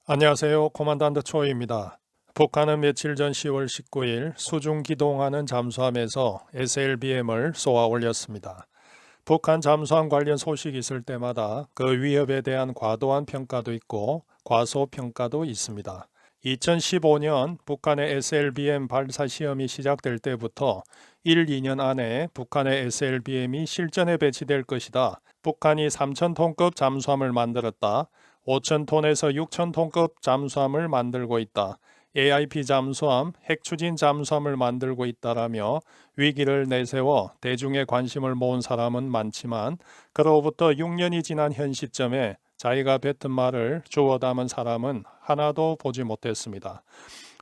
안녕하세요. 코만단트 초이입니다. 북한은 며칠 전 10월 19일 수중 기동하는 잠수함에서 SLBM을 쏘아 올렸습니다. 북한 잠수함 관련 소식이 있을 때마다 그 위협에 대한 과도한 평가도 있고 과소평가도 있습니다. 2015년 북한의 SLBM 발사 시험이 시작될 때부터 1, 2년 안에 북한의 SLBM이 실전에 배치될 것이다. 북한이 3,000톤급 잠수함을 만들었다. 5,000톤에서 6,000톤급 잠수함을 만들고 있다. AIP 잠수함, 핵추진 잠수함을 만들고 있다라며 위기를 내세워 대중의 관심을 모은 사람은 많지만 그로부터 6년이 지난 현 시점에 자기가 뱉은 말을 주워 담은 사람은 하나도 보지 못했습니다.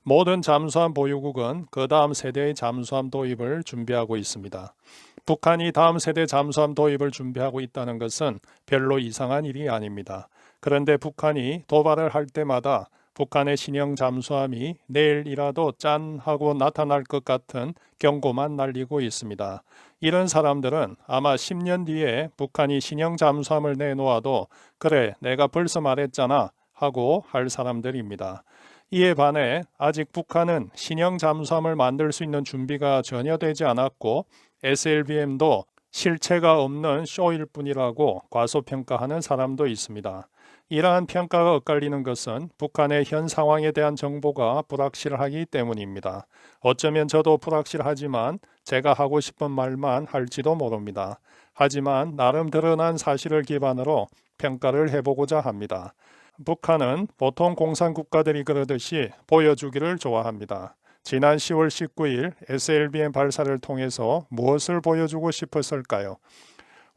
모든 잠수함 보유국은 그 다음 세대의 잠수함 도입을 준비하고 있습니다. 북한이 다음 세대 잠수함 도입을 준비하고 있다는 것은 별로 이상한 일이 아닙니다. 그런데 북한이 도발을 할 때마다 북한의 신형 잠수함이 내일이라도 짠 하고 나타날 것 같은 경고만 날리고 있습니다. 이런 사람들은 아마 10년 뒤에 북한이 신형 잠수함을 내놓아도 그래 내가 벌써 말했잖아 하고 할 사람들입니다. 이에 반해 아직 북한은 신형 잠수함을 만들 수 있는 준비가 전혀 되지 않았고 SLBM도 실체가 없는 쇼일 뿐이라고 과소평가하는 사람도 있습니다. 이러한 평가가 엇갈리는 것은 북한의 현 상황에 대한 정보가 불확실하기 때문입니다. 어쩌면 저도 불확실하지만 제가 하고 싶은 말만 할지도 모릅니다. 하지만 나름 드러난 사실을 기반으로 평가를 해보고자 합니다. 북한은 보통 공산국가들이 그러듯이 보여주기를 좋아합니다. 지난 10월 19일 SLBM 발사를 통해서 무엇을 보여주고 싶었을까요?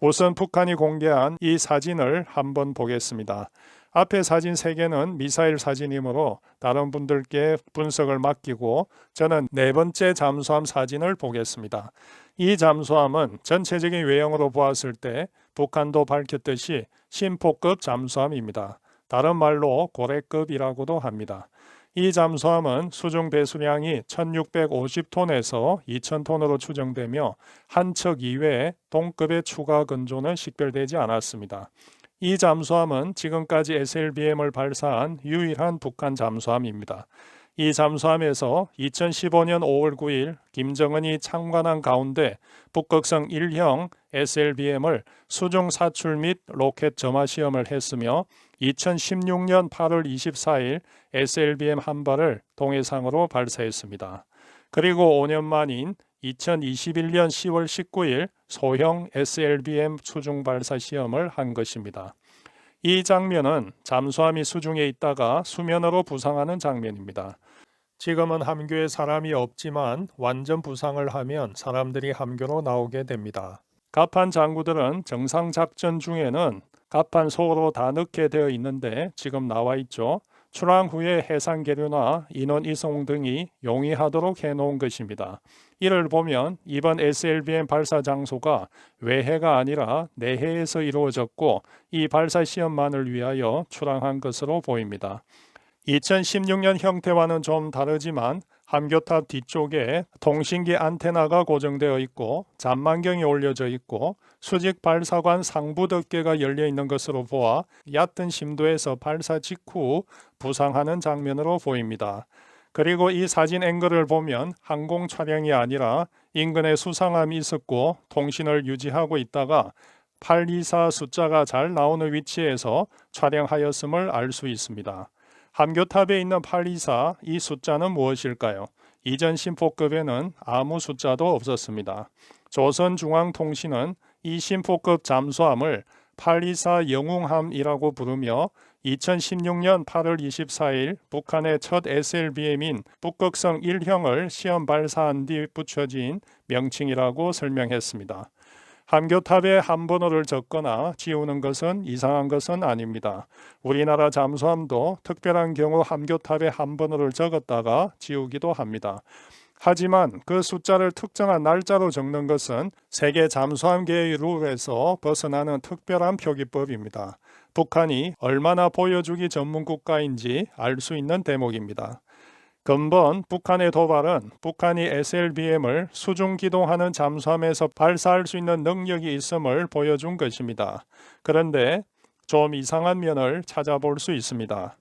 우선 북한이 공개한 이 사진을 한번 보겠습니다. 앞에 사진 3개는 미사일 사진이므로 다른 분들께 분석을 맡기고 저는 네 번째 잠수함 사진을 보겠습니다. 이 잠수함은 전체적인 외형으로 보았을 때 북한도 밝혔듯이 심포급 잠수함입니다. 다른 말로 고래급이라고도 합니다. 이 잠수함은 수중 배수량이 1650톤에서 2000톤으로 추정되며 한 척 이외에 동급의 추가 건조는 식별되지 않았습니다. 이 잠수함은 지금까지 SLBM을 발사한 유일한 북한 잠수함입니다. 이 잠수함에서 2015년 5월 9일 김정은이 참관한 가운데 북극성 1형 SLBM을 수중 사출 및 로켓 점화 시험을 했으며 2016년 8월 24일 SLBM 한 발을 동해상으로 발사했습니다. 그리고 5년 만인 2021년 10월 19일 소형 SLBM 수중 발사 시험을 한 것입니다. 이 장면은 잠수함이 수중에 있다가 수면으로 부상하는 장면입니다. 지금은 함교에 사람이 없지만 완전 부상을 하면 사람들이 함교로 나오게 됩니다. 갑판 장구들은 정상 작전 중에는 갑판 속으로 다 넣게 되어 있는데 지금 나와 있죠. 출항 후에 해상 계류나 인원 이송 등이 용이하도록 해놓은 것입니다. 이를 보면 이번 SLBM 발사 장소가 외해가 아니라 내해에서 이루어졌고 이 발사 시험만을 위하여 출항한 것으로 보입니다. 2016년 형태와는 좀 다르지만 함교탑 뒤쪽에 통신기 안테나가 고정되어 있고 잔망경이 올려져 있고 수직 발사관 상부 덮개가 열려 있는 것으로 보아 얕은 심도에서 발사 직후 부상하는 장면으로 보입니다. 그리고 이 사진 앵글을 보면 항공 차량이 아니라 인근에 수상함이 있었고 통신을 유지하고 있다가 824 숫자가 잘 나오는 위치에서 촬영하였음을 알 수 있습니다. 함교탑에 있는 824, 이 숫자는 무엇일까요? 이전 심포급에는 아무 숫자도 없었습니다. 조선중앙통신은 이 심포급 잠수함을 824 영웅함이라고 부르며 2016년 8월 24일 북한의 첫 SLBM인 북극성 1형을 시험 발사한 뒤 붙여진 명칭이라고 설명했습니다. 함교탑에 한 번호를 적거나 지우는 것은 이상한 것은 아닙니다. 우리나라 잠수함도 특별한 경우 함교탑에 한 번호를 적었다가 지우기도 합니다. 하지만 그 숫자를 특정한 날짜로 적는 것은 세계 잠수함계의 룰에서 벗어나는 특별한 표기법입니다. 북한이 얼마나 보여주기 전문 국가인지 알 수 있는 대목입니다. 근본 북한의 도발은 북한이 SLBM을 수중 기동하는 잠수함에서 발사할 수 있는 능력이 있음을 보여준 것입니다. 그런데 좀 이상한 면을 찾아볼 수 있습니다.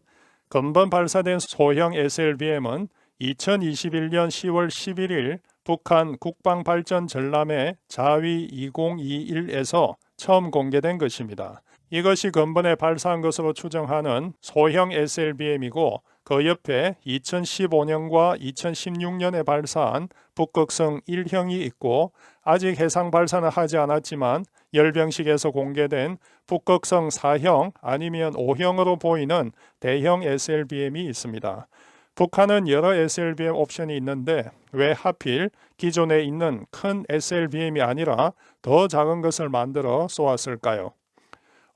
근본 발사된 소형 SLBM은 2021년 10월 11일 북한 국방발전 전람회 자위 2021에서 처음 공개된 것입니다. 이것이 근본에 발사한 것으로 추정하는 소형 SLBM이고 그 옆에 2015년과 2016년에 발사한 북극성 1형이 있고 아직 해상 발사는 하지 않았지만 열병식에서 공개된 북극성 4형 아니면 5형으로 보이는 대형 SLBM이 있습니다. 북한은 여러 SLBM 옵션이 있는데 왜 하필 기존에 있는 큰 SLBM이 아니라 더 작은 것을 만들어 쏘았을까요?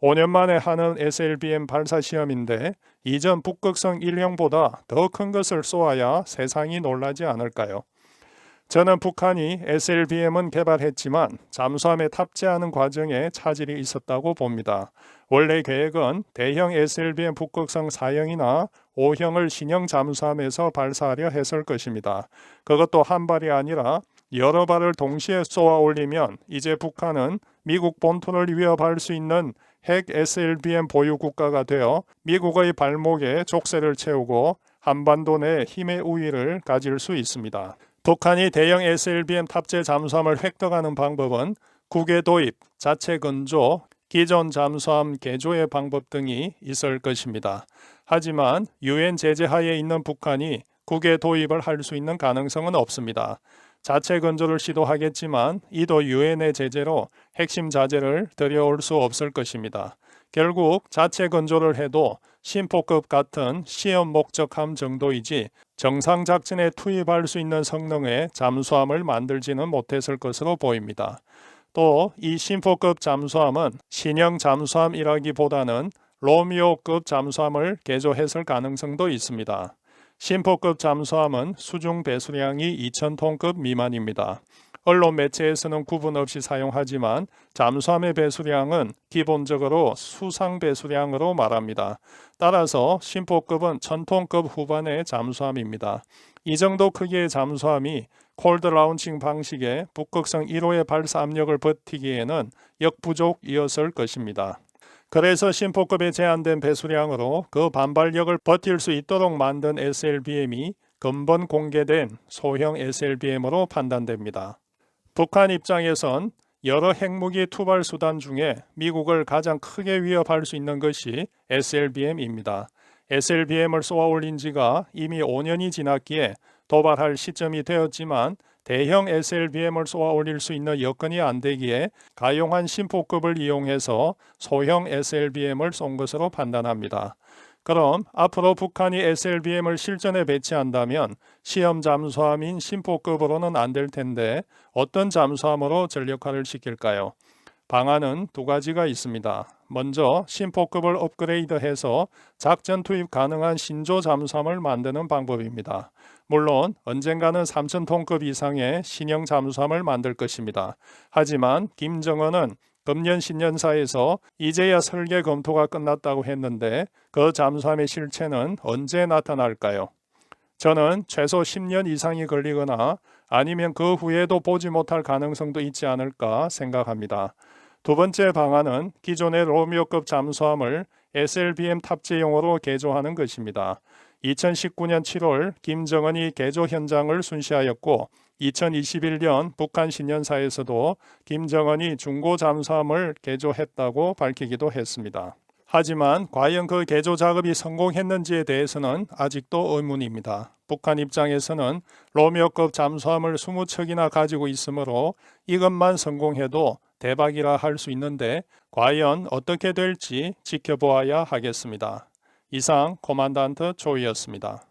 5년 만에 하는 SLBM 발사 시험인데 이전 북극성 1형보다 더 큰 것을 쏘아야 세상이 놀라지 않을까요? 저는 북한이 SLBM은 개발했지만 잠수함에 탑재하는 과정에 차질이 있었다고 봅니다. 원래 계획은 대형 SLBM 북극성 4형이나 5형을 신형 잠수함에서 발사하려 했을 것입니다. 그것도 한 발이 아니라 여러 발을 동시에 쏘아 올리면 이제 북한은 미국 본토를 위협할 수 있는 핵 SLBM 보유 국가가 되어 미국의 발목에 족쇄를 채우고 한반도 내 힘의 우위를 가질 수 있습니다. 북한이 대형 SLBM 탑재 잠수함을 획득하는 방법은 국외 도입, 자체 건조, 기존 잠수함 개조의 방법 등이 있을 것입니다. 하지만 유엔 제재 하에 있는 북한이 국외 도입을 할 수 있는 가능성은 없습니다. 자체 건조를 시도하겠지만 이도 유엔의 제재로 핵심 자재를 들여올 수 없을 것입니다. 결국 자체 건조를 해도 심포급 같은 시험 목적함 정도이지 정상 작전에 투입할 수 있는 성능의 잠수함을 만들지는 못했을 것으로 보입니다. 또 이 심포급 잠수함은 신형 잠수함이라기보다는 로미오급 잠수함을 개조했을 가능성도 있습니다. 심포급 잠수함은 수중 배수량이 2,000톤급 미만입니다. 언론 매체에서는 구분 없이 사용하지만 잠수함의 배수량은 기본적으로 수상 배수량으로 말합니다. 따라서 심포급은 1,000톤급 후반의 잠수함입니다. 이 정도 크기의 잠수함이 콜드 라운칭 방식의 북극성 1호의 발사 압력을 버티기에는 역부족이었을 것입니다. 그래서 심포급에 제한된 배수량으로 그 반발력을 버틸 수 있도록 만든 SLBM이 근본 공개된 소형 SLBM으로 판단됩니다. 북한 입장에선 여러 핵무기 투발 수단 중에 미국을 가장 크게 위협할 수 있는 것이 SLBM입니다. SLBM을 쏘아 올린 지가 이미 5년이 지났기에 도발할 시점이 되었지만 대형 SLBM을 쏘아 올릴 수 있는 여건이 안 되기에 가용한 심포급을 이용해서 소형 SLBM을 쏜 것으로 판단합니다. 그럼 앞으로 북한이 SLBM을 실전에 배치한다면 시험 잠수함인 심포급으로는 안 될 텐데 어떤 잠수함으로 전력화를 시킬까요? 방안은 두 가지가 있습니다. 먼저 심포급을 업그레이드해서 작전 투입 가능한 신조 잠수함을 만드는 방법입니다. 물론 언젠가는 3,000톤급 이상의 신형 잠수함을 만들 것입니다. 하지만 김정은은 금년 신년사에서 이제야 설계 검토가 끝났다고 했는데 그 잠수함의 실체는 언제 나타날까요? 저는 최소 10년 이상이 걸리거나 아니면 그 후에도 보지 못할 가능성도 있지 않을까 생각합니다. 두 번째 방안은 기존의 로미오급 잠수함을 SLBM 탑재용으로 개조하는 것입니다. 2019년 7월 김정은이 개조 현장을 순시하였고 2021년 북한 신년사에서도 김정은이 중고 잠수함을 개조했다고 밝히기도 했습니다. 하지만 과연 그 개조 작업이 성공했는지에 대해서는 아직도 의문입니다. 북한 입장에서는 로미오급 잠수함을 20척이나 가지고 있으므로 이것만 성공해도 대박이라 할 수 있는데 과연 어떻게 될지 지켜보아야 하겠습니다. 이상 코만단트 조이였습니다.